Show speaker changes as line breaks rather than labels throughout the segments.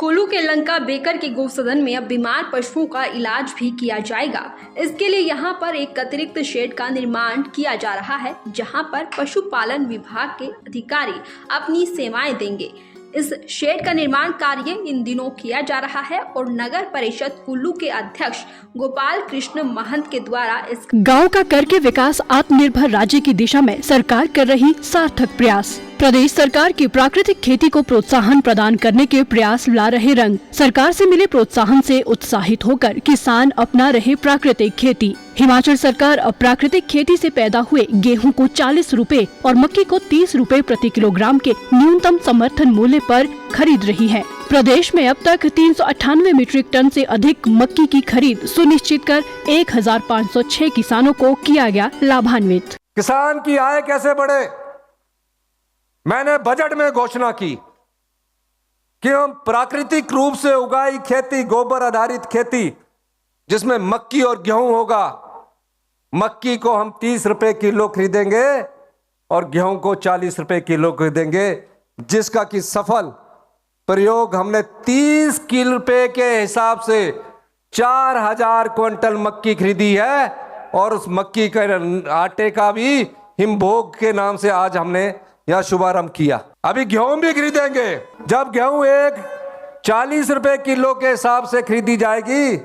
कुल्लू के लंका बेकर के गौसदन में अब बीमार पशुओं का इलाज भी किया जाएगा। इसके लिए यहां पर एक अतिरिक्त शेड का निर्माण किया जा रहा है, जहां पर पशुपालन विभाग के अधिकारी अपनी सेवाएं देंगे। इस शेड का निर्माण कार्य इन दिनों किया जा रहा है और नगर परिषद कुल्लू के अध्यक्ष गोपाल कृष्ण महंत के द्वारा इस
गांव का करके विकास आत्मनिर्भर राज्य की दिशा में सरकार कर रही सार्थक प्रयास। प्रदेश सरकार की प्राकृतिक खेती को प्रोत्साहन प्रदान करने के प्रयास ला रहे रंग। सरकार से मिले प्रोत्साहन से उत्साहित होकर किसान अपना रहे प्राकृतिक खेती। हिमाचल सरकार अब प्राकृतिक खेती से पैदा हुए गेहूं को 40 रुपए और मक्की को 30 रुपए प्रति किलोग्राम के न्यूनतम समर्थन मूल्य पर खरीद रही है। प्रदेश में अब तक 398 मीट्रिक टन से अधिक मक्की की खरीद सुनिश्चित कर 1506 किसानों को किया गया लाभान्वित।
किसान की आय कैसे बढ़े, मैंने बजट में घोषणा की कि हम प्राकृतिक रूप से उगाई खेती, गोबर आधारित खेती, जिसमें मक्की और गेहूं होगा। मक्की को हम 30 रुपए किलो खरीदेंगे और गेहूं को 40 रुपए किलो खरीदेंगे, जिसका कि सफल प्रयोग हमने 30 किलो रुपए के हिसाब से 4000 क्विंटल मक्की खरीदी है। और उस मक्की के आटे का भी हिमभोग के नाम से आज हमने यह शुभारंभ किया। अभी गेहूं भी खरीदेंगे। जब गेहूं एक 40 रुपए किलो के हिसाब से खरीदी जाएगी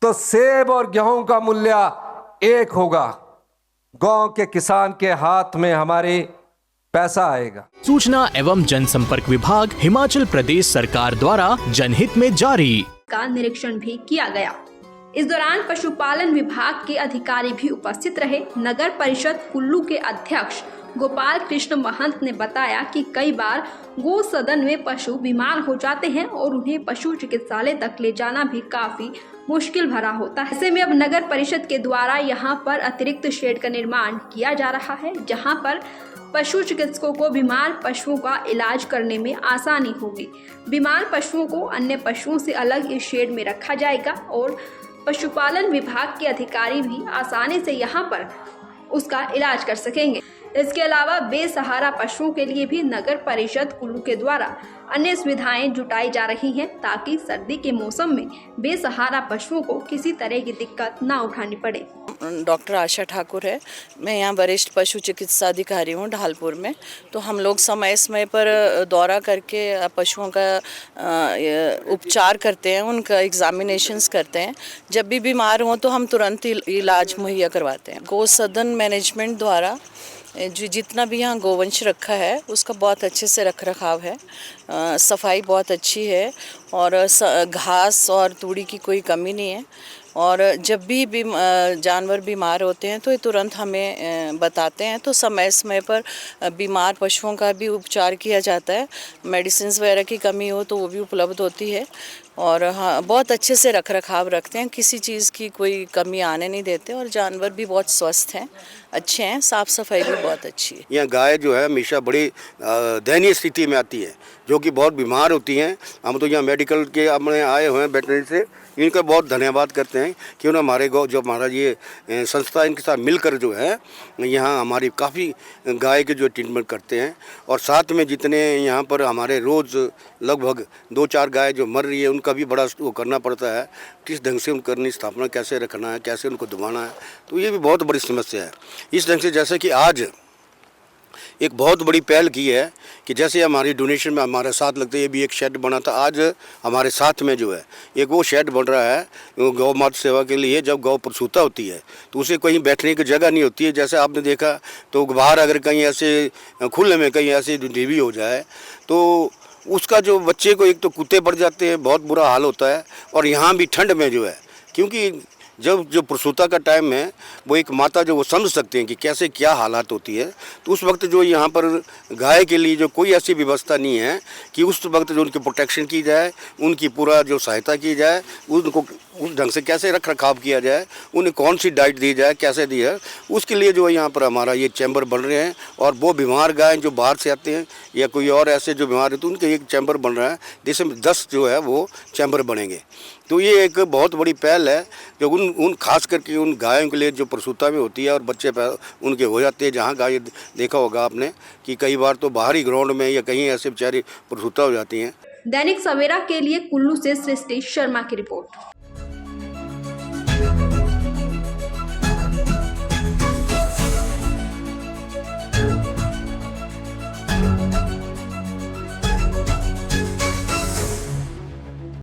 तो सेब और गेहूं का मूल्य एक होगा। गांव के किसान के हाथ में हमारे पैसा आएगा।
सूचना एवं जनसंपर्क विभाग हिमाचल प्रदेश सरकार द्वारा जनहित में जारी।
का निरीक्षण भी किया गया। इस दौरान पशुपालन विभाग के अधिकारी भी उपस्थित रहे। नगर परिषद कुल्लू के अध्यक्ष गोपाल कृष्ण महंत ने बताया कि कई बार गौ सदन में पशु बीमार हो जाते हैं और उन्हें पशु चिकित्सालय तक ले जाना भी काफी मुश्किल भरा होता है। ऐसे में अब नगर परिषद के द्वारा यहां पर अतिरिक्त शेड का निर्माण किया जा रहा है, जहां पर पशु चिकित्सकों को बीमार पशुओं का इलाज करने में आसानी होगी। बीमार पशुओं को अन्य पशुओं से अलग इस शेड में रखा जाएगा और पशुपालन विभाग के अधिकारी भी आसानी से यहाँ पर उसका इलाज कर सकेंगे। इसके अलावा बेसहारा पशुओं के लिए भी नगर परिषद कुल्लू के द्वारा अन्य सुविधाएं जुटाई जा रही हैं, ताकि सर्दी के मौसम में बेसहारा पशुओं को किसी तरह की दिक्कत ना उठानी पड़े।
डॉक्टर आशा ठाकुर है, मैं यहाँ वरिष्ठ पशु चिकित्सा अधिकारी हूँ ढालपुर में। तो हम लोग समय समय पर दौरा करके पशुओं का उपचार करते हैं, उनका एग्जामिनेशंस करते हैं। जब भी बीमार हों तो हम तुरंत इलाज मुहैया करवाते हैं। गौ सदन मैनेजमेंट द्वारा जो जितना भी यहाँ गोवंश रखा है उसका बहुत अच्छे से रख रखाव है, सफाई बहुत अच्छी है और घास और तूड़ी की कोई कमी नहीं है। और जब भी जानवर बीमार होते हैं तो ये तुरंत हमें बताते हैं, तो समय समय पर बीमार पशुओं का भी उपचार किया जाता है। मेडिसिन वगैरह की कमी हो तो वो भी उपलब्ध होती है। और हाँ, बहुत अच्छे से रख रखाव रखते हैं, किसी चीज़ की कोई कमी आने नहीं देते और जानवर भी बहुत स्वस्थ हैं, अच्छे हैं, साफ़ सफाई भी बहुत अच्छी है।
यहाँ गाय जो है हमेशा बड़ी दयनीय स्थिति में आती है, जो कि बहुत बीमार होती हैं। हम तो यहाँ मेडिकल के अपने आए हुए हैं वेटनरी से, इनका बहुत धन्यवाद करते हैं कि उन्होंने हमारे गाँव जो हमारा ये संस्था इनके साथ मिलकर जो है यहाँ हमारी काफ़ी गाय के जो ट्रीटमेंट करते हैं। और साथ में जितने यहाँ पर हमारे रोज़ लगभग 2-4 गाय जो मर रही है उनका भी बड़ा वो करना पड़ता है, किस ढंग से उनकी स्थापना कैसे रखना है, कैसे उनको दबाना है, तो ये भी बहुत बड़ी समस्या है। इस ढंग से जैसे कि आज एक बहुत बड़ी पहल की है कि जैसे हमारी डोनेशन में हमारे साथ लगते ये भी एक शेड बना था, आज हमारे साथ में जो है एक वो शेड बन रहा है गौ माता सेवा के लिए। जब गौ प्रसूता होती है तो उसे कहीं बैठने की जगह नहीं होती है, जैसे आपने देखा तो बाहर अगर कहीं ऐसे खुले में कहीं ऐसे डिलीवरी हो जाए तो उसका जो बच्चे को एक तो कुत्ते पड़ जाते हैं, बहुत बुरा हाल होता है। और यहाँ भी ठंड में जो है, क्योंकि जब जो प्रसूता का टाइम है वो एक माता जो वो समझ सकते हैं कि कैसे क्या हालात होती है, तो उस वक्त जो यहाँ पर गाय के लिए जो कोई ऐसी व्यवस्था नहीं है कि उस वक्त जो उनकी प्रोटेक्शन की जाए, उनकी पूरा जो सहायता की जाए, उनको उस ढंग से कैसे रख रखाव किया जाए, उन्हें कौन सी डाइट दी जाए, कैसे दी है, उसके लिए जो यहाँ पर हमारा ये चैम्बर बन रहे हैं। और वो बीमार गाय जो बाहर से आते हैं या कोई और ऐसे जो बीमार है तो उनके एक चैम्बर बन रहा है, जिसमें 10 जो है वो चैम्बर बनेंगे। तो ये एक बहुत बड़ी पहल है जो उन खास करके उन गायों के लिए जो प्रसूता में होती है और बच्चे उनके हो जाते हैं। जहाँ गाय देखा होगा आपने कि कई बार तो बाहरी ग्राउंड में या कहीं ऐसे बेचारी प्रसूता हो जाती हैं।
दैनिक सवेरा के लिए कुल्लू से सृष्टि शर्मा की रिपोर्ट।